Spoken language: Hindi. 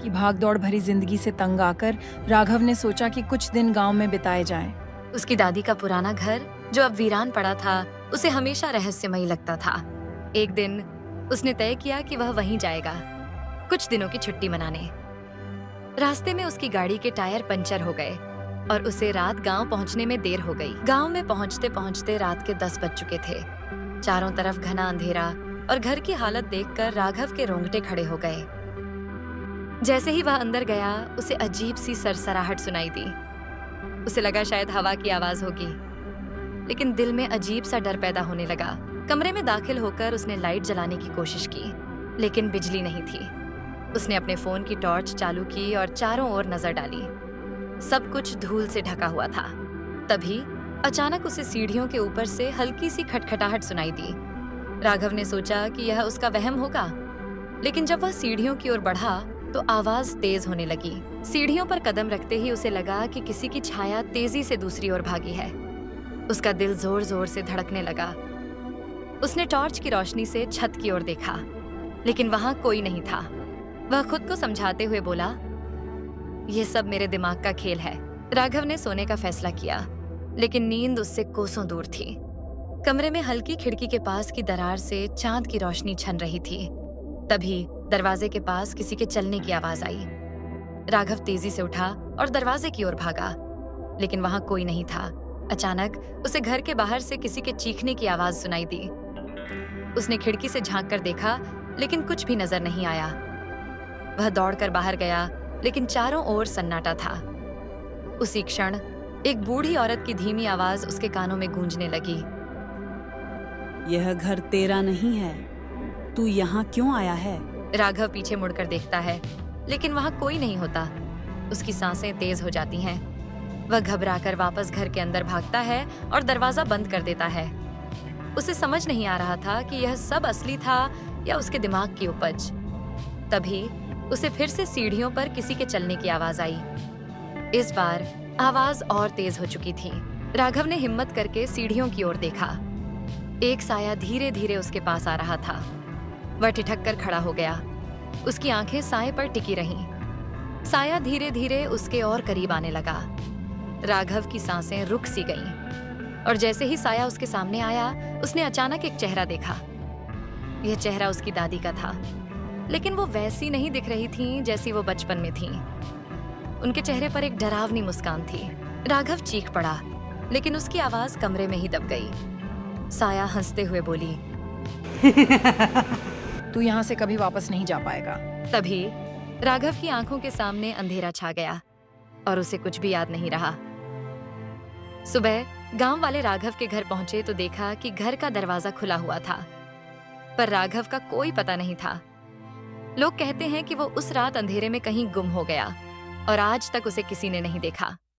की भागदौड़ भरी जिंदगी से तंग आकर राघव ने सोचा कि कुछ दिन गांव में बिताए जाएं। उसकी दादी का पुराना घर जो अब वीरान पड़ा था, उसे हमेशा रहस्यमयी लगता था। एक दिन उसने तय किया कि वह वहीं जाएगा, कुछ दिनों की छुट्टी मनाने। रास्ते में उसकी गाड़ी के टायर पंचर हो गए और उसे रात गांव पहुंचने में देर हो गई। गांव में पहुंचते पहुंचते रात के 10 बज चुके थे। चारों तरफ घना अंधेरा और घर की हालत देखकर राघव के रोंगटे खड़े हो गए। जैसे ही वह अंदर गया, उसे अजीब सी सरसराहट सुनाई दी। उसे लगा शायद हवा की आवाज होगी, लेकिन दिल में अजीब सा डर पैदा होने लगा। कमरे में दाखिल होकर उसने लाइट जलाने की कोशिश की, लेकिन बिजली नहीं थी। उसने अपने फोन की टॉर्च चालू की और चारों ओर नजर डाली। सब कुछ धूल से ढका हुआ था। तभी अचानक उसे सीढ़ियों के ऊपर से हल्की सी खटखटाहट सुनाई दी। राघव ने सोचा कि यह उसका वहम होगा, लेकिन जब वह सीढ़ियों की ओर बढ़ा तो आवाज तेज होने लगी। सीढ़ियों पर कदम रखते ही उसे लगा कि किसी की छाया तेजी से दूसरी ओर भागी है। उसका दिल जोर जोर से धड़कने लगा। उसने टॉर्च की रोशनी से छत की ओर देखा, लेकिन वहां कोई नहीं था। वह खुद को समझाते हुए बोला, यह सब मेरे दिमाग का खेल है। राघव ने सोने का फैसला किया, लेकिन नींद उससे कोसों दूर थी। कमरे में हल्की खिड़की के पास की दरार से चांद की रोशनी छन रही थी। तभी दरवाजे के पास किसी के चलने की आवाज आई। राघव तेजी से उठा और दरवाजे की ओर भागा, लेकिन वहां कोई नहीं था। अचानक उसे घर के बाहर से किसी के चीखने की आवाज सुनाई दी। उसने खिड़की से झांक कर देखा, लेकिन कुछ भी नजर नहीं आया। वह दौड़कर बाहर गया, लेकिन चारों ओर सन्नाटा था। उसी क्षण एक बूढ़ी औरत की धीमी आवाज उसके कानों में गूंजने लगी। यह घर तेरा नहीं है, तू यहाँ क्यों आया है? राघव पीछे मुड़कर देखता है, लेकिन वहां कोई नहीं होता। उसकी सांसें तेज हो जाती हैं। वह घबराकर वापस घर के अंदर भागता है और दरवाजा बंद कर देता है। उसे समझ नहीं आ रहा था कि यह सब असली था या उसके दिमाग की उपज। तभी उसे फिर से सीढ़ियों पर किसी के चलने की आवाज आई। इस बार आवाज और तेज हो चुकी थी। राघव ने हिम्मत करके सीढ़ियों की ओर देखा। एक साया धीरे धीरे उसके पास आ रहा था। वह ठिठक कर खड़ा हो गया। उसकी आंखें साए पर टिकी रहीं। साया धीरे धीरे उसके और करीब आने लगा। राघव की सांसें रुक सी गईं, और जैसे ही साया उसके सामने आया, उसने अचानक एक चेहरा देखा। यह चेहरा उसकी दादी का था, लेकिन वो वैसी नहीं दिख रही थी जैसी वो बचपन में थी। उनके चेहरे पर एक डरावनी मुस्कान थी। राघव चीख पड़ा, लेकिन उसकी आवाज कमरे में ही दब गई। साया हंसते हुए बोली, तू यहाँ से कभी वापस नहीं जा पाएगा। तभी राघव की आंखों के सामने अंधेरा छा गया और उसे कुछ भी याद नहीं रहा। सुबह गांव वाले राघव के घर पहुंचे तो देखा कि घर का दरवाजा खुला हुआ था, पर राघव का कोई पता नहीं था। लोग कहते हैं कि वो उस रात अंधेरे में कहीं गुम हो गया और आज तक उसे किसी ने नहीं देखा।